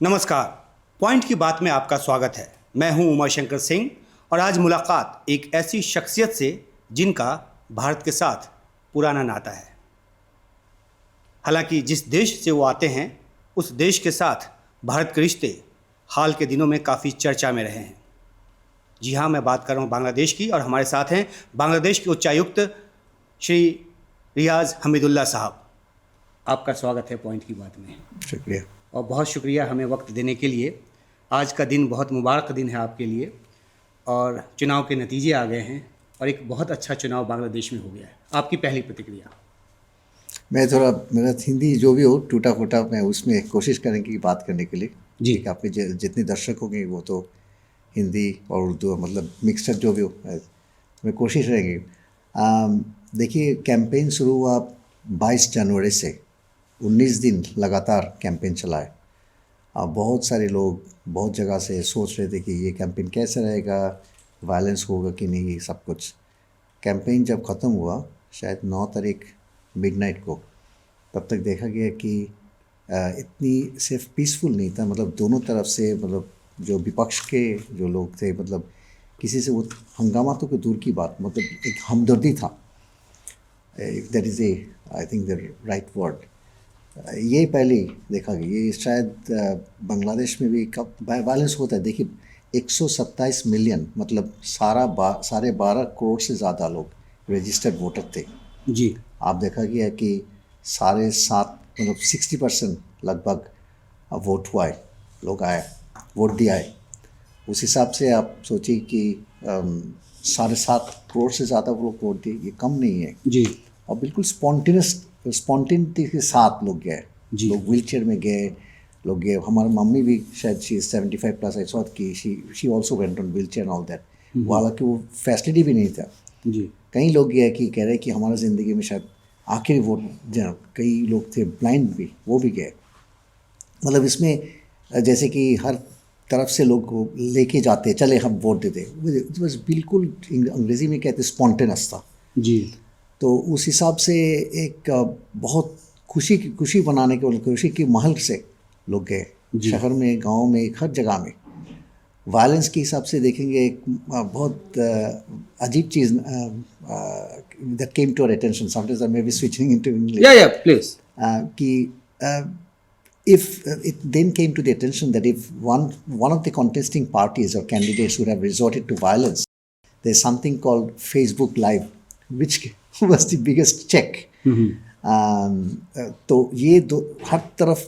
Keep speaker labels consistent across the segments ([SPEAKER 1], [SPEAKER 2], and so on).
[SPEAKER 1] नमस्कार। पॉइंट की बात में आपका स्वागत है। मैं हूं उमा शंकर सिंह और आज मुलाकात एक ऐसी शख्सियत से जिनका भारत के साथ पुराना नाता है। हालांकि जिस देश से वो आते हैं उस देश के साथ भारत के रिश्ते हाल के दिनों में काफ़ी चर्चा में रहे हैं। जी हाँ, मैं बात कर रहा हूँ बांग्लादेश की और हमारे साथ हैं बांग्लादेश के उच्चायुक्त श्री रियाज हमीदुल्लाह साहब। आपका स्वागत है पॉइंट की बात में।
[SPEAKER 2] शुक्रिया।
[SPEAKER 1] और बहुत शुक्रिया हमें वक्त देने के लिए। आज का दिन बहुत मुबारक दिन है आपके लिए और चुनाव के नतीजे आ गए हैं और एक बहुत अच्छा चुनाव बांग्लादेश में हो गया है। आपकी पहली प्रतिक्रिया?
[SPEAKER 2] मैं थोड़ा मेरा हिंदी जो भी हो टूटा फूटा, मैं उसमें कोशिश करेंगे कि बात करने के लिए
[SPEAKER 1] जी।
[SPEAKER 2] ठीक है, आपके जितने दर्शक होंगे वो तो हिंदी और उर्दू मतलब मिक्सचर जो भी हो, मैं कोशिश रहेंगी। देखिए, कैंपेन शुरू हुआ 22 जनवरी से 19 दिन लगातार कैंपेन चला है। बहुत सारे लोग बहुत जगह से सोच रहे थे कि ये कैंपेन कैसे रहेगा, वायलेंस होगा कि नहीं, सब कुछ। कैंपेन जब ख़त्म हुआ शायद 9 तारीख मिडनाइट को, तब तक देखा गया कि इतनी सिर्फ पीसफुल नहीं था, मतलब दोनों तरफ से, मतलब जो विपक्ष के जो लोग थे, मतलब किसी से वो हंगामा तो कोई दूर की बात, मतलब एक हमदर्दी था। That is I think the right word. ये पहले देखा गया। ये शायद बांग्लादेश में भी कब वायलेंस होता है। देखिए, 127 मिलियन मतलब साढ़े 12 करोड़ से ज़्यादा लोग रजिस्टर्ड वोटर थे।
[SPEAKER 1] जी।
[SPEAKER 2] आप देखा गया कि 7.5 मतलब 60% लगभग वोट हुआ है, लोग आए, वोट दिया है। उस हिसाब से आप सोचिए कि 7.5 करोड़ से ज़्यादा लोग वोट दिए, ये कम नहीं है।
[SPEAKER 1] जी।
[SPEAKER 2] और बिल्कुल स्पॉन्टेनिटी के साथ लोग गए। लोग व्हील चेयर में गए, लोग गए। हमारी मम्मी भी शायद शी 75 प्लस, आई सॉ कि she also went on wheel chair and all that. हालांकि वो फैसिलिटी भी नहीं था।
[SPEAKER 1] जी।
[SPEAKER 2] कई लोग गए कि कह रहे कि हमारा ज़िंदगी में शायद आखिरी वोट। कई लोग थे ब्लाइंड भी, वो भी गए। मतलब इसमें जैसे कि हर तरफ से लोग को लेके जाते, चले हम वोट देते, बस बिल्कुल अंग्रेज़ी में कहते स्पॉन्टेनस था।
[SPEAKER 1] जी।
[SPEAKER 2] तो उस हिसाब से एक बहुत खुशी बनाने के, खुशी की महल से लोग गए। शहर में, गांव में, हर जगह में। वायलेंस के हिसाब से देखेंगे, एक बहुत अजीब चीज़ that came to our attention, sometimes I may be switching into English.
[SPEAKER 1] या प्लीज।
[SPEAKER 2] कि if it then came to the attention that if one of the contesting parties or candidates would have resorted to violence, there's something called Facebook Live, which was the biggest check. तो ये दो हर तरफ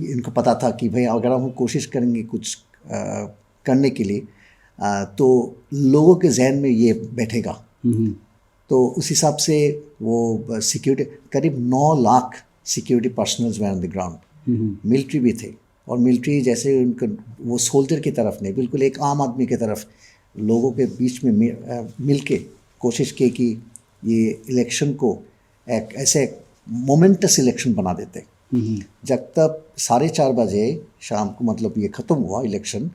[SPEAKER 2] इनको पता था कि भाई अगर हम कोशिश करेंगे कुछ करने के लिए, तो लोगों के जहन में ये बैठेगा। तो उस हिसाब से वो सिक्योरिटी, करीब 9 lakh security personnels were on the ground. Military भी थे, और मिलिट्री जैसे उनका वो सोल्जर की तरफ नहीं, बिल्कुल एक आम आदमी की तरफ लोगों के बीच में मिल के कोशिश की कि ये इलेक्शन को एक ऐसे मोमेंटस इलेक्शन बना देते। जब तक 4:30 बजे शाम को, मतलब ये ख़त्म हुआ इलेक्शन,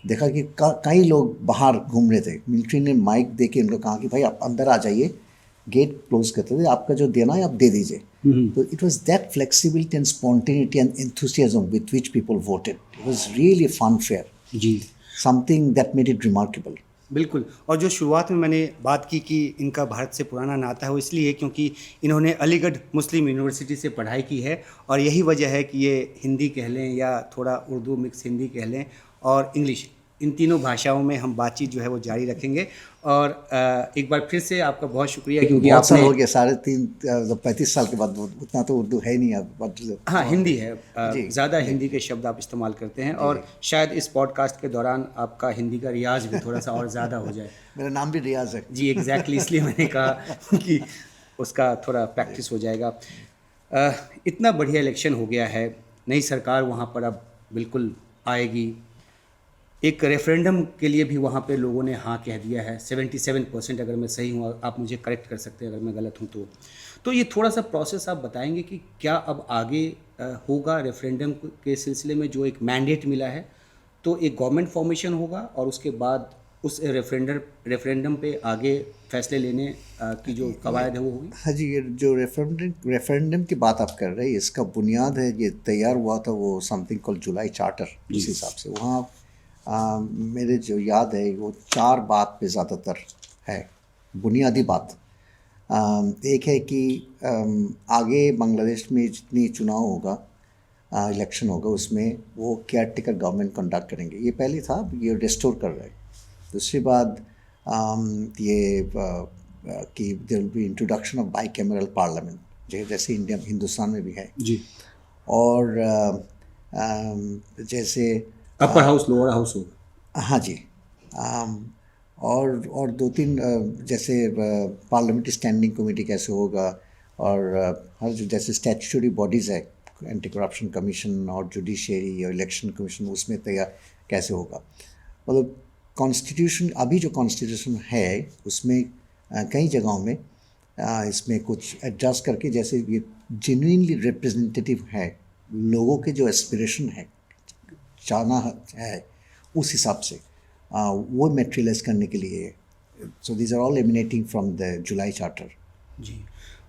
[SPEAKER 2] देखा कि कई लोग बाहर घूम रहे थे। मिलिट्री ने माइक दे के उनको कहा कि भाई आप अंदर आ जाइए, गेट क्लोज करते थे, आपका जो देना है आप दे दीजिए। तो it was that flexibility and spontaneity and enthusiasm with which people voted. It was really fun fair.
[SPEAKER 1] जी।
[SPEAKER 2] Something that made it remarkable.
[SPEAKER 1] बिल्कुल। और जो शुरुआत में मैंने बात की कि इनका भारत से पुराना नाता है, वो इसलिए क्योंकि इन्होंने अलीगढ़ मुस्लिम यूनिवर्सिटी से पढ़ाई की है और यही वजह है कि ये हिंदी कह लें या थोड़ा उर्दू मिक्स हिंदी कह लें और इंग्लिश, इन तीनों भाषाओं में हम बातचीत जो है वो जारी रखेंगे। और एक बार फिर से आपका बहुत शुक्रिया, क्योंकि
[SPEAKER 2] बहुत साल
[SPEAKER 1] आपने
[SPEAKER 2] हो गया, 35 साल के बाद उतना तो उर्दू है नहीं अब।
[SPEAKER 1] हाँ, हिंदी है।
[SPEAKER 2] जी,
[SPEAKER 1] ज़्यादा हिंदी के शब्द आप इस्तेमाल करते हैं और शायद इस पॉडकास्ट के दौरान आपका हिंदी का रियाज भी थोड़ा सा और ज़्यादा हो जाए।
[SPEAKER 2] मेरा नाम भी रियाज है।
[SPEAKER 1] जी, एग्जैक्टली, इसलिए मैंने कहा कि उसका थोड़ा प्रैक्टिस हो जाएगा। इतना बढ़िया इलेक्शन हो गया है, नई सरकार वहाँ पर अब बिल्कुल आएगी। एक रेफरेंडम के लिए भी वहाँ पे लोगों ने हाँ कह दिया है, 77%, अगर मैं सही हूँ, आप मुझे करेक्ट कर सकते हैं अगर मैं गलत हूँ तो ये थोड़ा सा प्रोसेस आप बताएंगे कि क्या अब आगे होगा रेफरेंडम के सिलसिले में? जो एक मैंडेट मिला है, तो एक गवर्नमेंट फॉर्मेशन होगा और उसके बाद उस रेफरेंडम पे आगे फैसले लेने की जो कवायद है वो होगी?
[SPEAKER 2] हाँ जी, ये जो रेफरेंडम की बात आप कर रहे हैं, इसका बुनियाद है, ये तैयार हुआ था वो समथिंग कॉल जुलाई चार्टर। उस हिसाब से वहाँ मेरे जो याद है वो 4 बात पे ज़्यादातर है, बुनियादी बात। एक है कि आगे बांग्लादेश में जितनी चुनाव होगा, इलेक्शन होगा, उसमें वो केयर टेकर गवर्नमेंट कंडक्ट करेंगे। ये पहले था, ये रिस्टोर कर रहे हैं। दूसरी बात ये कि there will be introduction of bicameral parliament, जैसे हिंदुस्तान में भी है।
[SPEAKER 1] जी।
[SPEAKER 2] और जैसे
[SPEAKER 1] अपर हाउस लोअर हाउस होगा।
[SPEAKER 2] हाँ जी। और 2-3 जैसे पार्लियामेंट्री स्टैंडिंग कमेटी कैसे होगा, और हर जैसे स्टैट्यूटरी बॉडीज़ है, एंटी करप्शन कमीशन और जुडिशरी और इलेक्शन कमीशन, उसमें तैयार कैसे होगा। मतलब कॉन्स्टिट्यूशन, अभी जो कॉन्स्टिट्यूशन है उसमें कई जगहों में इसमें कुछ एडजस्ट करके, जैसे ये जेन्युइनली रिप्रेजेंटेटिव है, लोगों के जो एस्पिरेशन है, चाहना है, उस हिसाब से वो मेटेरियलाइज करने के लिए। So these are all emanating from the July charter.
[SPEAKER 1] जी।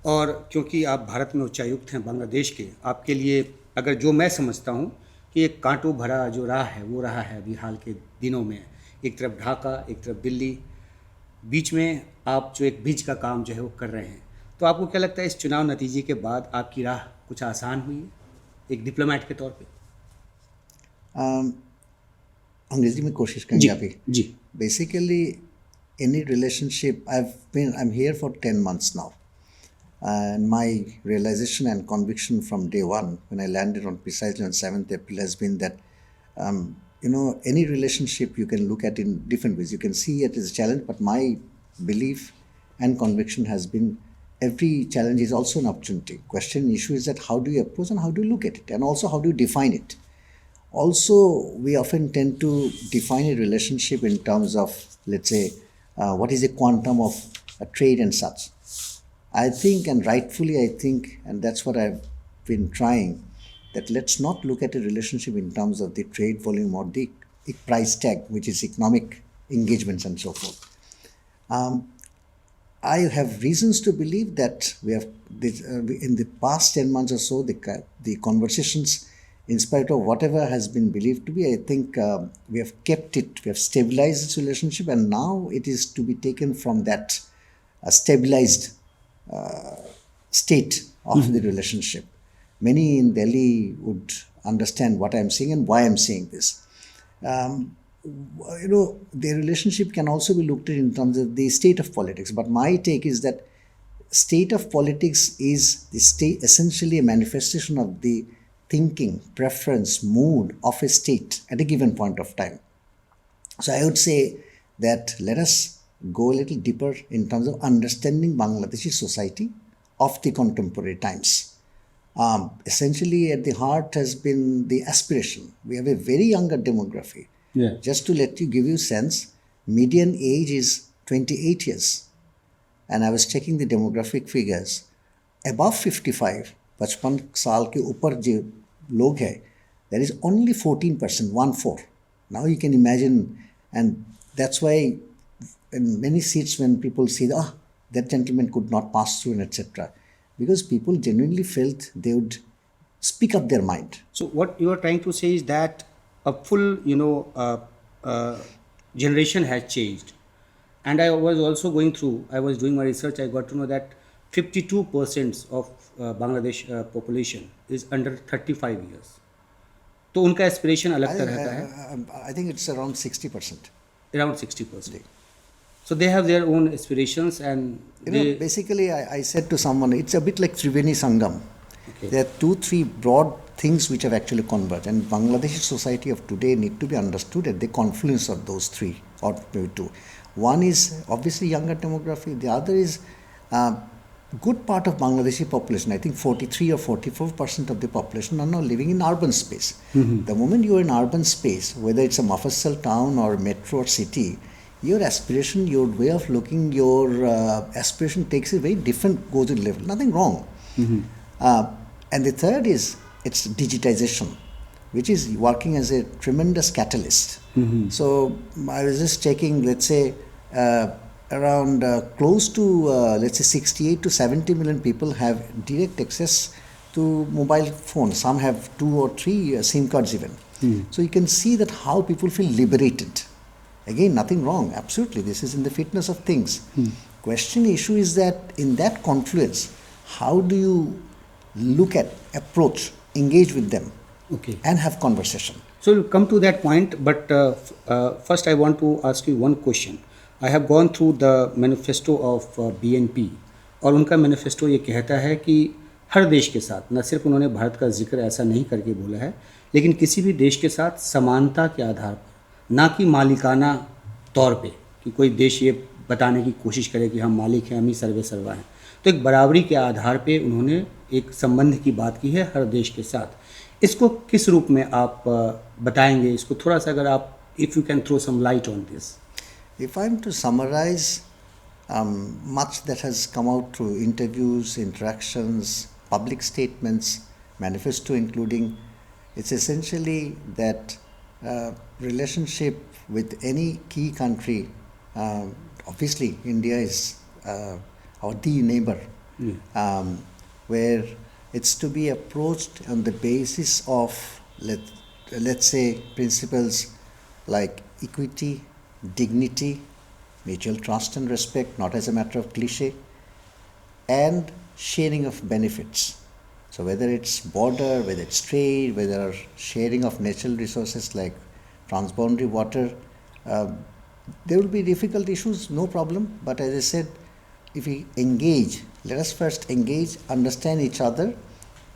[SPEAKER 1] और क्योंकि आप भारत में उच्चायुक्त हैं बांग्लादेश के, आपके लिए अगर जो मैं समझता हूँ कि एक कांटों भरा जो राह है वो रहा है अभी हाल के दिनों में, एक तरफ ढाका, एक तरफ दिल्ली, बीच में आप जो एक ब्रिज का काम जो है वो कर रहे हैं, तो आपको क्या लगता है इस चुनाव नतीजे के बाद आपकी राह कुछ आसान हुई है एक डिप्लोमेट के तौर पे?
[SPEAKER 2] अंग्रेजी में कोशिश
[SPEAKER 1] जी।
[SPEAKER 2] करेंगे अभी।
[SPEAKER 1] जी।
[SPEAKER 2] Basically any relationship, I'm here for 10 months now, and my realization and conviction from day one when I landed on precisely on 7th April has been that any relationship you can look at in different ways. You can see it as a challenge, but my belief and conviction has been every challenge is also an opportunity. Question issue is that how do you approach and how do you look at it, and also how do you define it. Also, we often tend to define a relationship in terms of, let's say, what is the quantum of a trade and such. I think, and rightfully I think, and that's what I've been trying, that let's not look at a relationship in terms of the trade volume or the price tag, which is economic engagements and so forth. I have reasons to believe that we have, in the past 10 months or so, the conversations, in spite of whatever has been believed to be, I think we have kept it, we have stabilized this relationship, and now it is to be taken from that stabilized state of the relationship. Many in Delhi would understand what I'm saying and why I'm saying this. The relationship can also be looked at in terms of the state of politics, but my take is that state of politics is the state, essentially a manifestation of the thinking, preference, mood of a state at a given point of time. So I would say that let us go a little deeper in terms of understanding Bangladeshi society of the contemporary times. Essentially at the heart has been the aspiration. We have a very younger demography.
[SPEAKER 1] Yeah.
[SPEAKER 2] Just to give you a sense, median age is 28 years. And I was checking the demographic figures. Above 55, 55 साल के ऊपर जो लोग हैं, there is only 14%, 1/4. Now you can imagine, and that's why in many seats when people say, that gentleman could not pass through and etc., because people genuinely felt they would speak up their mind.
[SPEAKER 1] So what you are trying to say is that a full, generation has changed. And I was also I was doing my research, I got to know that 52% of Bangladesh population is under 35 years. तो उनका aspiration अलग तरह का है.
[SPEAKER 2] I think it's around 60%.
[SPEAKER 1] Around 60%. So they have their own aspirations, and
[SPEAKER 2] basically I said to someone, it's a bit like Triveni Sangam.
[SPEAKER 1] Okay.
[SPEAKER 2] There are 2-3 broad things which have actually converged, and Bangladeshi society of today need to be understood at the confluence of those 3 or maybe 2. One is obviously younger demography. The other is good part of Bangladeshi population, I think 43 or 44% of the population are now living in urban space. Mm-hmm. The moment you are in urban space, whether it's a Mufasal town or metro or city, your aspiration, your way of looking, your aspiration takes a very different, goes to level. Nothing wrong. Mm-hmm. And the third is, it's digitization, which is working as a tremendous catalyst So I was just checking, let's say, around close to, let's say, 68 to 70 million people have direct access to mobile phones. Some have 2 or 3 SIM cards even. So you can see that how people feel liberated. Again, nothing wrong. Absolutely, this is in the fitness of things. Question issue is that in that confluence, how do you look at, approach, engage with them,
[SPEAKER 1] Okay.
[SPEAKER 2] and have conversation?
[SPEAKER 1] So we'll come to that point, but first I want to ask you one question. I have gone through the manifesto of BNP, और उनका manifesto ये कहता है कि हर देश के साथ, न सिर्फ उन्होंने भारत का जिक्र ऐसा नहीं करके बोला है, लेकिन किसी भी देश के साथ समानता के आधार पर, ना कि मालिकाना तौर पे कि कोई देश ये बताने की कोशिश करे कि हम मालिक हैं, हम ही सर्वे सर्वा हैं। तो एक बराबरी के आधार पे उन्होंने एक संबंध की बात की है हर देश के साथ। इसको किस रूप में आप बताएंगे? इसको थोड़ा सा अगर आप, if you can throw some light on this.
[SPEAKER 2] If I'm to summarize much that has come out through interviews, interactions, public statements, manifesto including, it's essentially that relationship with any key country, obviously India is our the neighbor, where it's to be approached on the basis of, let's say, principles like equity, dignity, mutual trust and respect, not as a matter of cliche, and sharing of benefits. So whether it's border, whether it's trade, whether sharing of natural resources like transboundary water, there will be difficult issues, no problem. But as I said, if we engage, let us first engage, understand each other,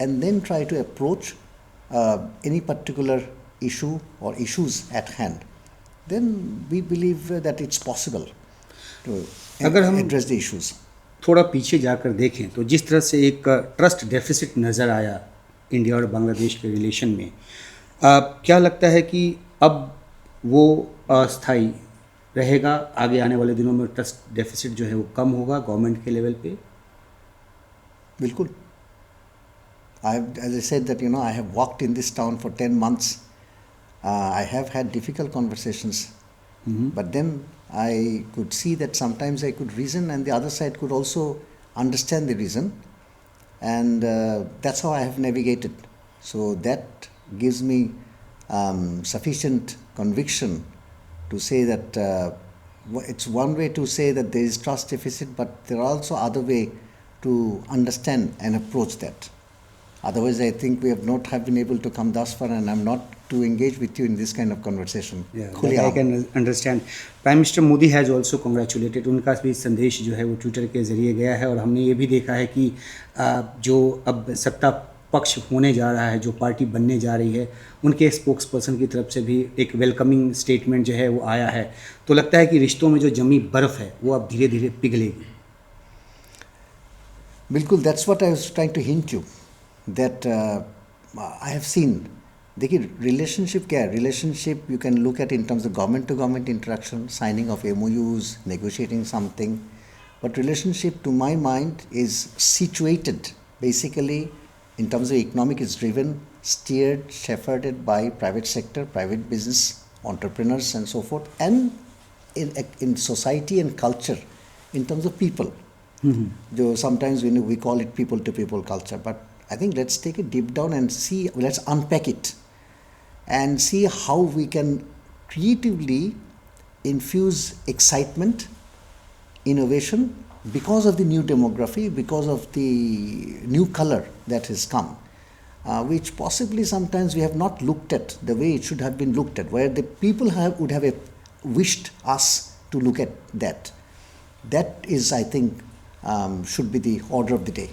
[SPEAKER 2] and then try to approach any particular issue or issues at hand. Then we believe that it's possible to address the issues.
[SPEAKER 1] थोड़ा पीछे जाकर देखें तो जिस तरह से एक trust deficit नज़र आया इंडिया और बांग्लादेश के रिलेशन में, क्या लगता है कि अब वो अस्थायी रहेगा? आगे आने वाले दिनों में ट्रस्ट डेफिसिट जो है वो कम होगा गवर्नमेंट के लेवल पे?
[SPEAKER 2] बिल्कुल. As I said that, I have walked in this town for 10 months. I have had difficult conversations, but then I could see that sometimes I could reason and the other side could also understand the reason, and that's how I have navigated. So that gives me sufficient conviction to say that it's one way to say that there is trust deficit, but there are also other way to understand and approach that. Otherwise, I think we have not have been able to come thus far, and I'm not to engage with you in this kind of conversation.
[SPEAKER 1] Yeah, I can understand. Prime Minister Modi has also congratulated. उनका भी संदेश जो है वो Twitter के ज़रिए गया है, और हमने ये भी देखा है कि जो अब सत्ता पक्ष होने जा रहा है, जो पार्टी बनने जा रही है, उनके स्पोक्स पर्सन की तरफ से भी एक वेलकमिंग स्टेटमेंट जो है वो आया है। तो लगता है कि रिश्तों में जो जमी बर्फ़ है वो अब धीरे धीरे पिघलेगी।
[SPEAKER 2] बिल्कुल, that's what I was trying to hint you, that I have seen. देखिए, रिलेशनशिप क्या है? Relationship you can look at in terms of government to government interaction, signing of MOUs, negotiating something, but relationship to my mind is situated basically in terms of economic, is driven, steered, shepherded by private sector, private business, entrepreneurs and so forth, and in society and culture in terms of people. जो sometimes we call it people to people culture, but I think let's take it deep down and see, let's unpack it and see how we can creatively infuse excitement, innovation, because of the new demography, because of the new color that has come, which possibly sometimes we have not looked at the way it should have been looked at, where the people would have wished us to look at that. That is, I think, should be the order of the day.